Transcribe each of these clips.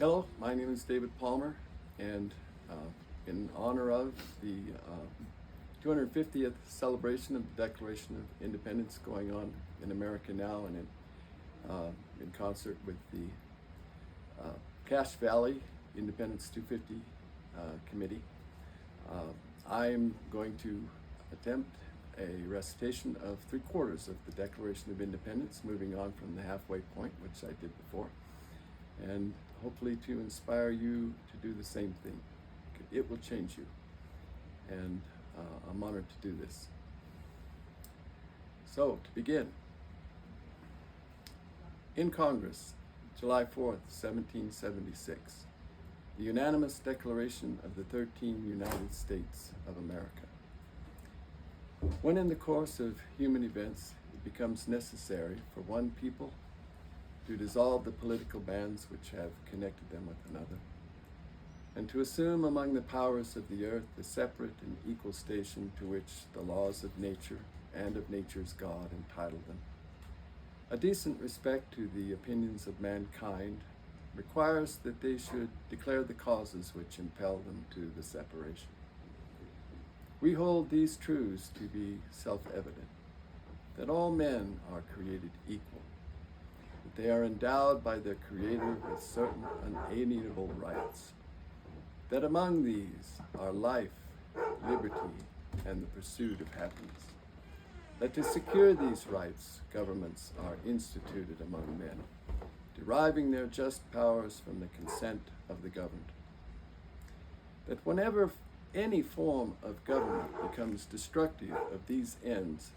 Hello, my name is David Palmer, and in honor of the 250th celebration of the Declaration of Independence going on in America now, and in concert with the Cache Valley Independence 250 Committee, I'm going to attempt a recitation of 3/4 of the Declaration of Independence, moving on from the halfway point, which I did before, and hopefully to inspire you to do the same thing. It will change you, and I'm honored to do this. So, to begin, in Congress, July 4th, 1776, the unanimous declaration of the 13 United States of America. When in the course of human events it becomes necessary for one people to dissolve the political bands which have connected them with another, and to assume among the powers of the earth the separate and equal station to which the laws of nature and of nature's God entitle them, a decent respect to the opinions of mankind requires that they should declare the causes which impel them to the separation. We hold these truths to be self-evident, that all men are created equal, that they are endowed by their Creator with certain unalienable rights, that among these are life, liberty, and the pursuit of happiness, that to secure these rights, governments are instituted among men, deriving their just powers from the consent of the governed, that whenever any form of government becomes destructive of these ends,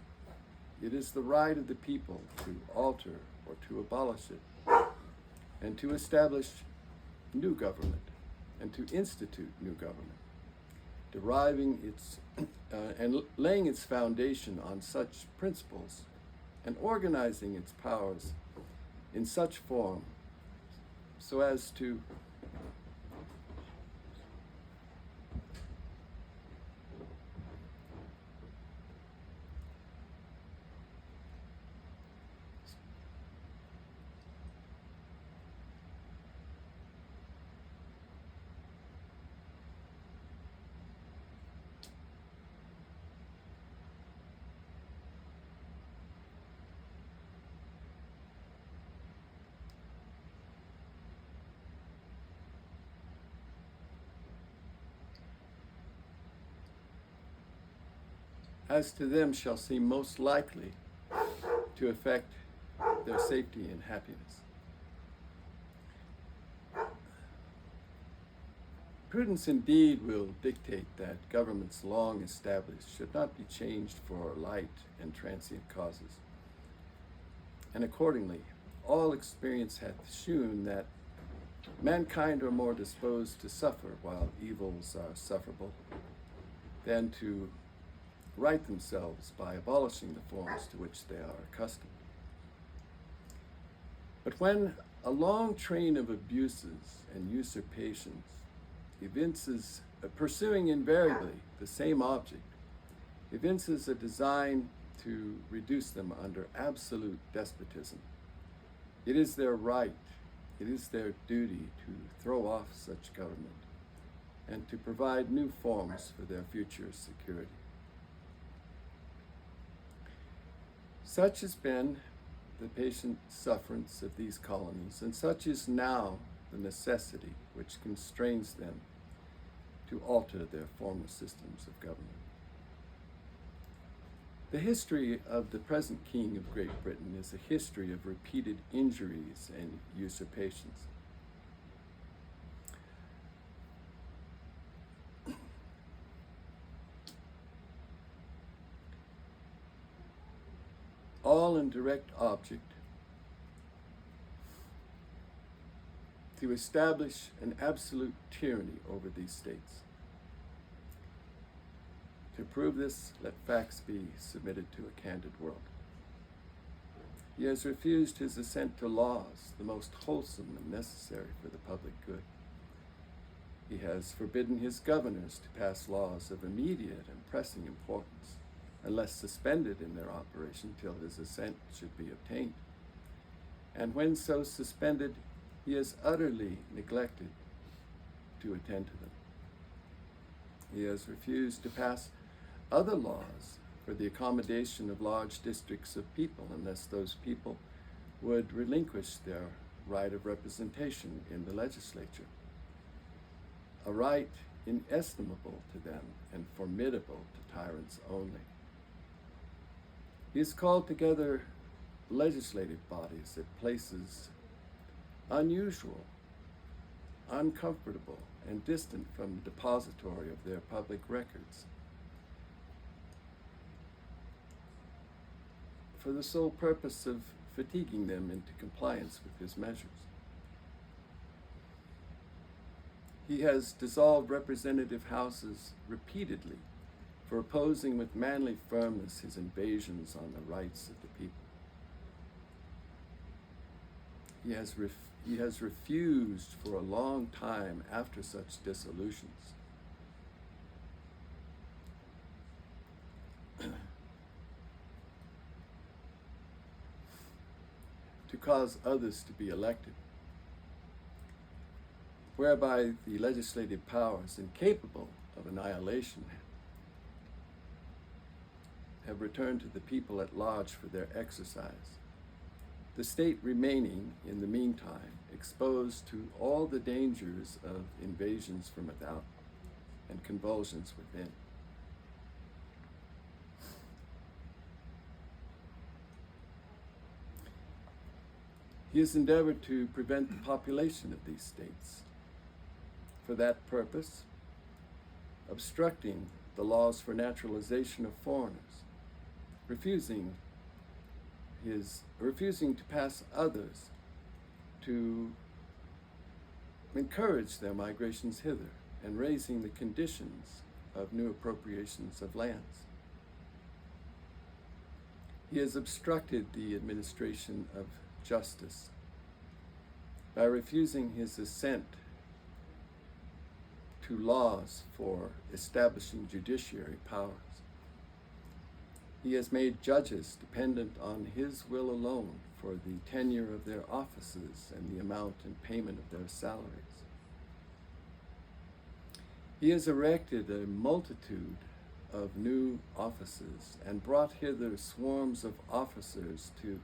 it is the right of the people to alter or to abolish it, and to establish new government, and to institute new government, deriving its and laying its foundation on such principles, and organizing its powers in such form so as to as to them shall seem most likely to affect their safety and happiness. Prudence indeed will dictate that governments long established should not be changed for light and transient causes. And accordingly, all experience hath shewn that mankind are more disposed to suffer while evils are sufferable than to right themselves by abolishing the forms to which they are accustomed. But when a long train of abuses and usurpations evinces, pursuing invariably the same object, evinces a design to reduce them under absolute despotism, it is their right, it is their duty to throw off such government and to provide new forms for their future security. Such has been the patient sufferance of these colonies, and such is now the necessity which constrains them to alter their former systems of government. The history of the present King of Great Britain is a history of repeated injuries and usurpations. All in direct object to establish an absolute tyranny over these states. To prove this, let facts be submitted to a candid world. He has refused his assent to laws, the most wholesome and necessary for the public good. He has forbidden his governors to pass laws of immediate and pressing importance, unless suspended in their operation till his assent should be obtained. And when so suspended, he has utterly neglected to attend to them. He has refused to pass other laws for the accommodation of large districts of people unless those people would relinquish their right of representation in the legislature, a right inestimable to them and formidable to tyrants only. He has called together legislative bodies at places unusual, uncomfortable, and distant from the depository of their public records, for the sole purpose of fatiguing them into compliance with his measures. He has dissolved representative houses repeatedly for opposing with manly firmness his invasions on the rights of the people. He has refused for a long time after such dissolutions to cause others to be elected, whereby the legislative powers, incapable of annihilation, have returned to the people at large for their exercise, the state remaining, in the meantime, exposed to all the dangers of invasions from without and convulsions within. He has endeavored to prevent the population of these states. For that purpose, obstructing the laws for naturalization of foreigners, refusing to pass others to encourage their migrations hither, and raising the conditions of new appropriations of lands. He has obstructed the administration of justice by refusing his assent to laws for establishing judiciary powers. He has made judges dependent on his will alone for the tenure of their offices and the amount and payment of their salaries. He has erected a multitude of new offices and brought hither swarms of officers to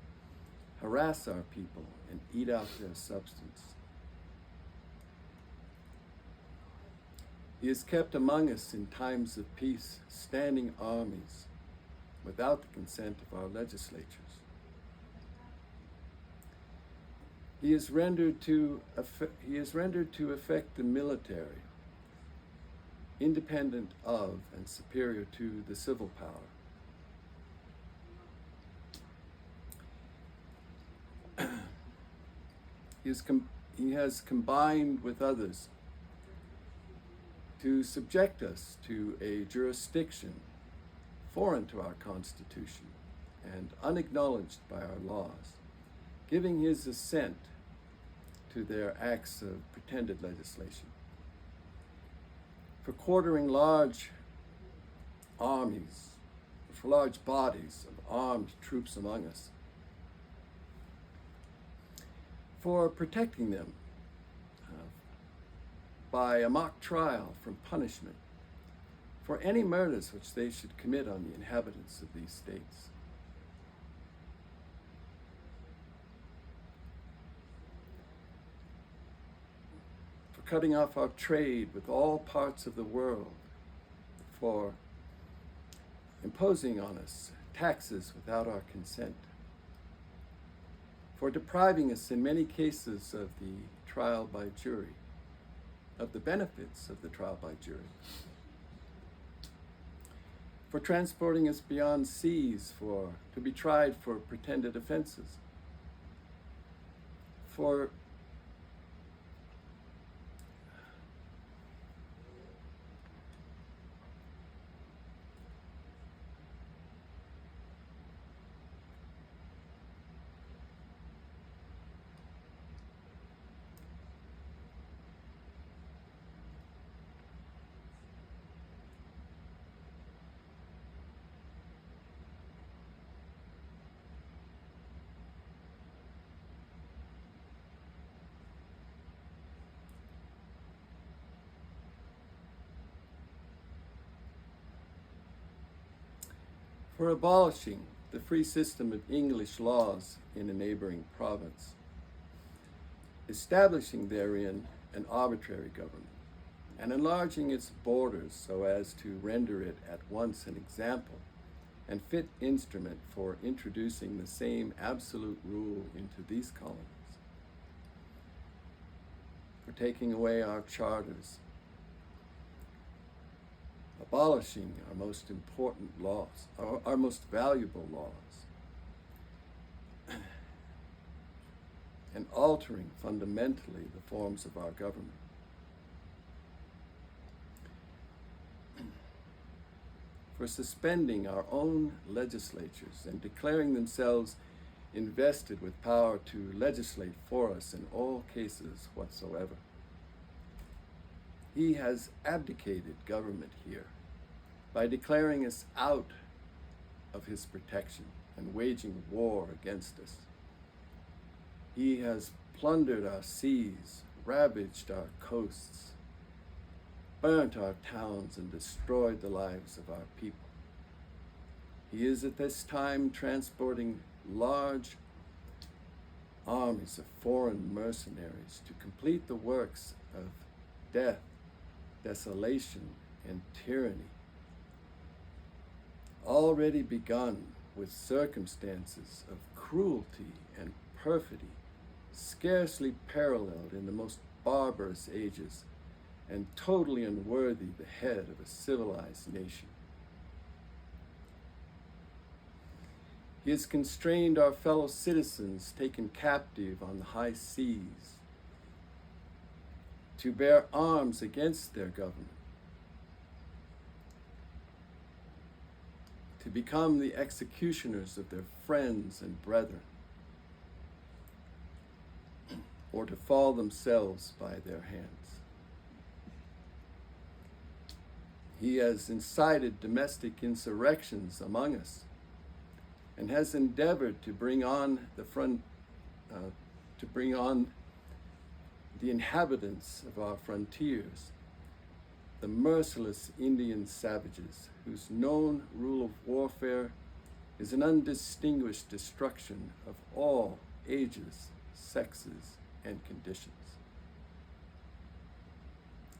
harass our people and eat out their substance. He has kept among us in times of peace standing armies without the consent of our legislatures. He has rendered to effect the military independent of and superior to the civil power. He has combined with others to subject us to a jurisdiction foreign to our Constitution and unacknowledged by our laws, giving his assent to their acts of pretended legislation, for quartering large armies, for large bodies of armed troops among us, for protecting them by a mock trial from punishment for any murders which they should commit on the inhabitants of these states. For cutting off our trade with all parts of the world, for imposing on us taxes without our consent, for depriving us in many cases of the trial by jury, of the benefits of the trial by jury, for transporting us beyond seas to be tried for pretended offenses, for for abolishing the free system of English laws in a neighboring province, establishing therein an arbitrary government, and enlarging its borders so as to render it at once an example and fit instrument for introducing the same absolute rule into these colonies, for taking away our charters, abolishing our most important laws, our most valuable laws, and altering fundamentally the forms of our government. For suspending our own legislatures and declaring themselves invested with power to legislate for us in all cases whatsoever. He has abdicated government here by declaring us out of his protection and waging war against us. He has plundered our seas, ravaged our coasts, burnt our towns, and destroyed the lives of our people. He is at this time transporting large armies of foreign mercenaries to complete the works of death, desolation, and tyranny, already begun with circumstances of cruelty and perfidy scarcely paralleled in the most barbarous ages, and totally unworthy the head of a civilized nation. He has constrained our fellow citizens taken captive on the high seas to bear arms against their government, to become the executioners of their friends and brethren, or to fall themselves by their hands. He has incited domestic insurrections among us, and has endeavored to bring on the inhabitants of our frontiers, the merciless Indian savages, whose known rule of warfare is an undistinguished destruction of all ages, sexes, and conditions.